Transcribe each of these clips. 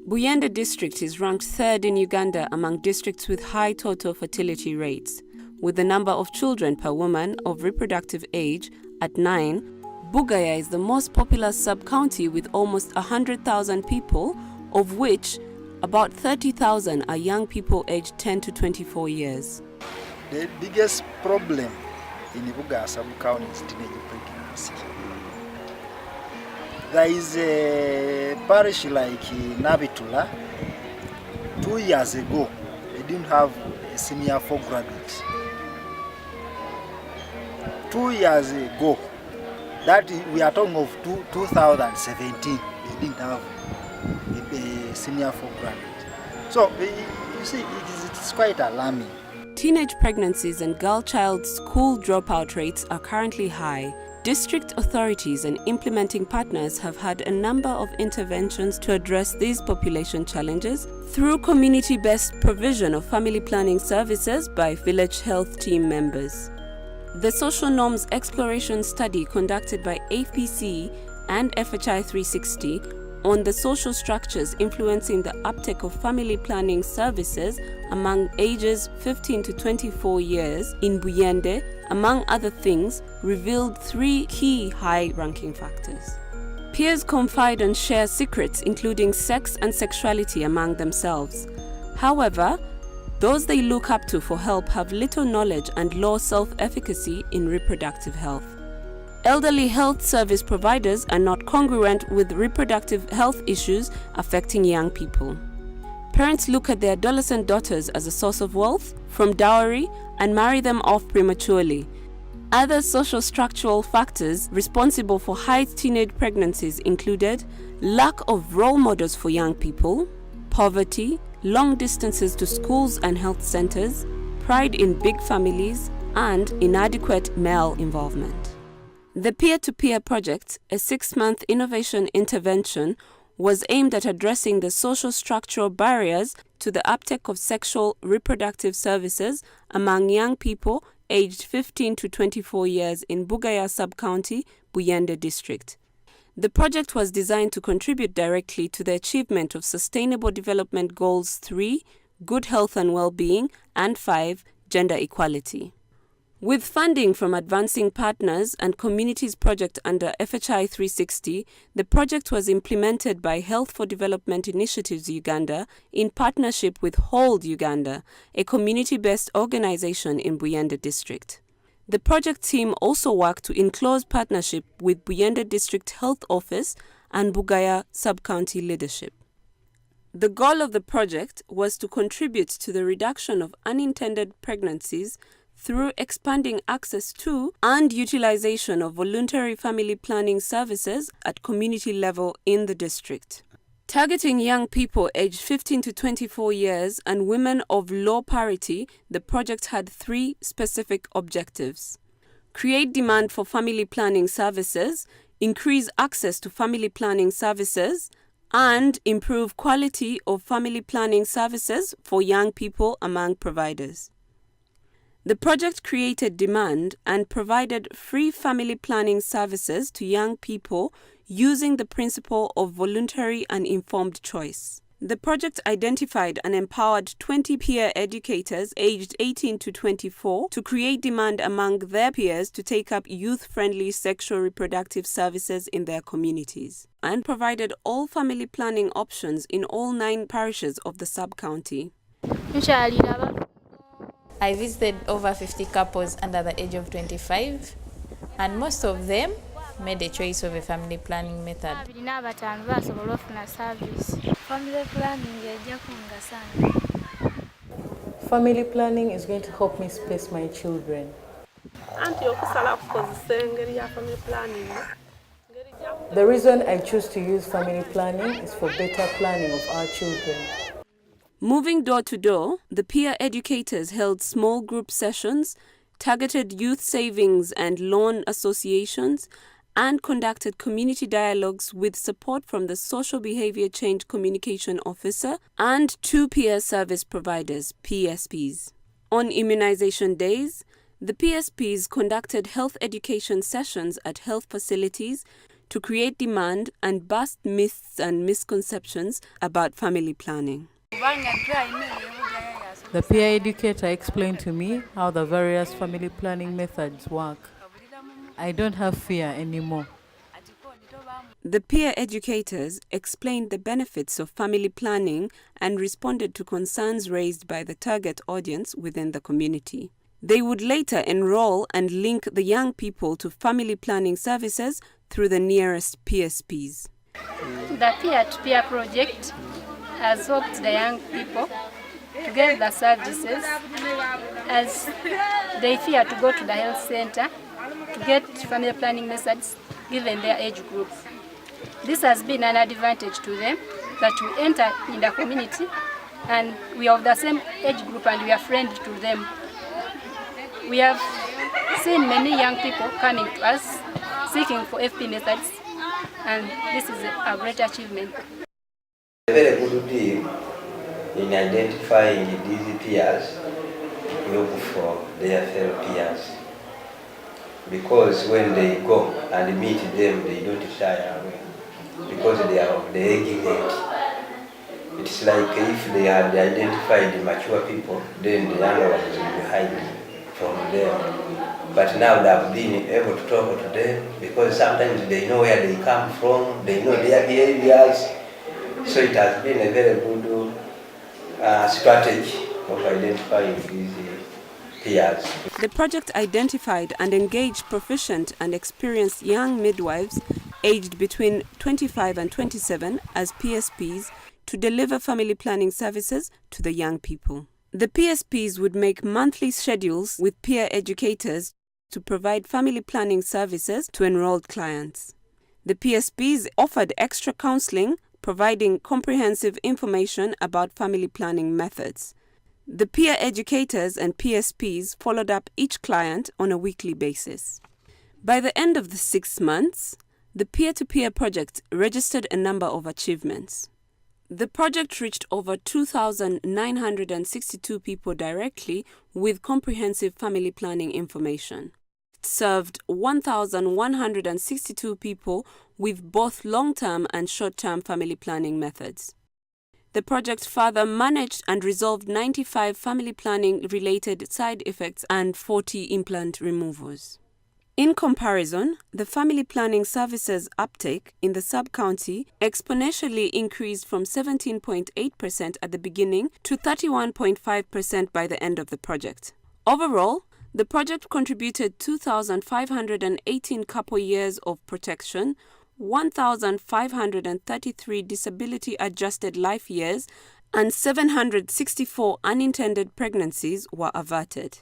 Buyende district is ranked third in Uganda among districts with high total fertility rates. With the number of children per woman of reproductive age at 9, Busoga is the most populous sub-county with almost 100,000 people, of which about 30,000 are young people aged 10 to 24 years. The biggest problem in Busoga sub-county is teenage pregnancy. There is a parish like Nabitula. 2 years ago, they didn't have a senior for graduates. 2 years ago, that we are talking of 2017, they didn't have a senior for graduates. So you see, it's quite alarming. Teenage pregnancies and girl-child school dropout rates are currently high. District authorities and implementing partners have had a number of interventions to address these population challenges through community-based provision of family planning services by village health team members. The Social Norms Exploration Study conducted by APC and HDI-360 on the social structures influencing the uptake of family planning services among ages 15 to 24 years in Buyende, among other things, revealed 3 key high-ranking factors. Peers confide and share secrets including sex and sexuality among themselves. However, those they look up to for help have little knowledge and low self-efficacy in reproductive health. Elderly health service providers are not congruent with reproductive health issues affecting young people. Parents look at their adolescent daughters as a source of wealth from dowry and marry them off prematurely. Other social structural factors responsible for high teenage pregnancies included lack of role models for young people, poverty, long distances to schools and health centers, pride in big families, and inadequate male involvement. The Peer-to-Peer project, a 6-month innovation intervention, was aimed at addressing the social structural barriers to the uptake of sexual reproductive services among young people aged 15 to 24 years in Busoga sub-county, Buyende district. The project was designed to contribute directly to the achievement of Sustainable Development Goals 3, Good Health and Well-being, and 5, Gender Equality. With funding from advancing partners and communities project under HDI-360, the project was implemented by Health for Development Initiatives Uganda in partnership with Hold Uganda, a community-based organization in Buyende district. The project team also worked in close partnership with Buyende District Health Office and Busoga Sub-County leadership. The goal of the project was to contribute to the reduction of unintended pregnancies through expanding access to and utilization of voluntary family planning services at community level in the district. Targeting young people aged 15 to 24 years and women of low parity, the project had 3 specific objectives: create demand for family planning services, increase access to family planning services, and improve quality of family planning services for young people among providers. The project created demand and provided free family planning services to young people using the principle of voluntary and informed choice. The project identified and empowered 20 peer educators aged 18 to 24 to create demand among their peers to take up youth-friendly sexual reproductive services in their communities, and provided all family planning options in all 9 parishes of the sub-county. I visited over 50 couples under the age of 25, and most of them made a choice of a family planning method. Family planning is going to help me space my children. The reason I choose to use family planning is for better planning of our children. Moving door to door, the peer educators held small group sessions, targeted youth savings and loan associations, and conducted community dialogues with support from the Social Behavior Change Communication Officer and 2 peer service providers, PSPs. On immunization days, The PSPs conducted health education sessions at health facilities to create demand and bust myths and misconceptions about family planning. The peer educator explained to me how the various family planning methods work. I don't have fear anymore. The peer educators explained the benefits of family planning and responded to concerns raised by the target audience within the community. They would later enroll and link the young people to family planning services through the nearest PSPs. The peer-to-peer project has helped the young people to get the services as they fear to go to the health center to get family planning methods given their age group. This has been an advantage to them that we enter in the community and we are of the same age group and we are friendly to them. We have seen many young people coming to us seeking for FP methods, and this is a great achievement. A very good deal in identifying these peers look for their fellow peers, because when they go and meet them, they don't shy away because they are of the age group. It's like if they had identified the mature people, then the younger ones will be hiding from them. But now they have been able to talk to them because sometimes they know where they come from, they know their behaviors. So it has been a very good strategy of identifying these peers. The project identified and engaged proficient and experienced young midwives aged between 25 and 27 as PSPs to deliver family planning services to the young people. The PSPs would make monthly schedules with peer educators to provide family planning services to enrolled clients. The PSPs offered extra counseling, providing comprehensive information about family planning methods. The peer educators and PSPs followed up each client on a weekly basis. By the end of the 6 months, the peer-to-peer project registered a number of achievements. The project reached over 2,962 people directly with comprehensive family planning information. It served 1,162 people with both long-term and short-term family planning methods. The project further managed and resolved 95 family planning-related side effects and 40 implant removals. In comparison, the family planning services uptake in the sub-county exponentially increased from 17.8% at the beginning to 31.5% by the end of the project. Overall, the project contributed 2,518 couple years of protection, 1,533 disability-adjusted life years, and 764 unintended pregnancies were averted.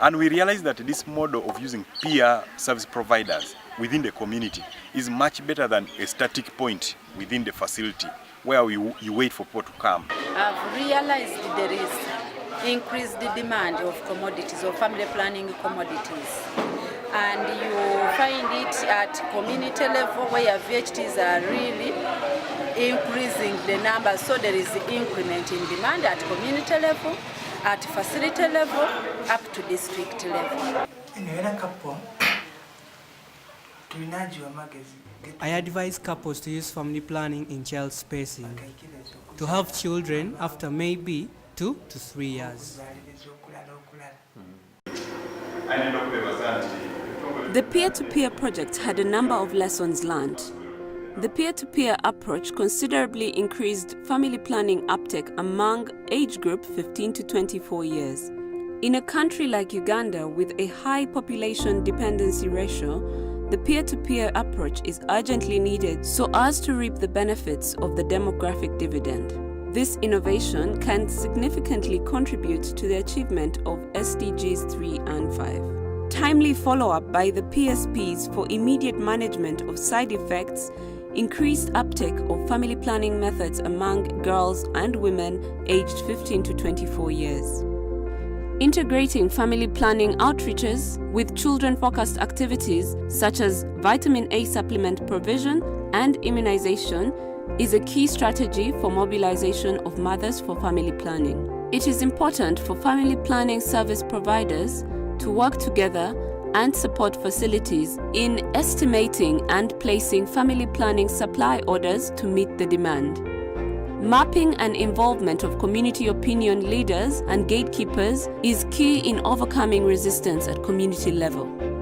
And we realized that this model of using peer service providers within the community is much better than a static point within the facility where you wait for people to come. I've realized there is increased demand of commodities, of family planning commodities. And you find it at community level where VHTs are really increasing the numbers. So there is increment in demand at community level, at facility level, up to district level. I advise couples to use family planning in child spacing to have children after maybe 2 to 3 years. The peer-to-peer project had a number of lessons learned. The peer-to-peer approach considerably increased family planning uptake among age group 15 to 24 years. In a country like Uganda with a high population dependency ratio, the peer-to-peer approach is urgently needed so as to reap the benefits of the demographic dividend. This innovation can significantly contribute to the achievement of SDGs 3 and 5. Timely follow-up by the PSPs for immediate management of side effects, increased uptake of family planning methods among girls and women aged 15 to 24 years. Integrating family planning outreaches with children-focused activities such as vitamin A supplement provision and immunization is a key strategy for mobilization of mothers for family planning. It is important for family planning service providers to work together and support facilities in estimating and placing family planning supply orders to meet the demand. Mapping and involvement of community opinion leaders and gatekeepers is key in overcoming resistance at community level.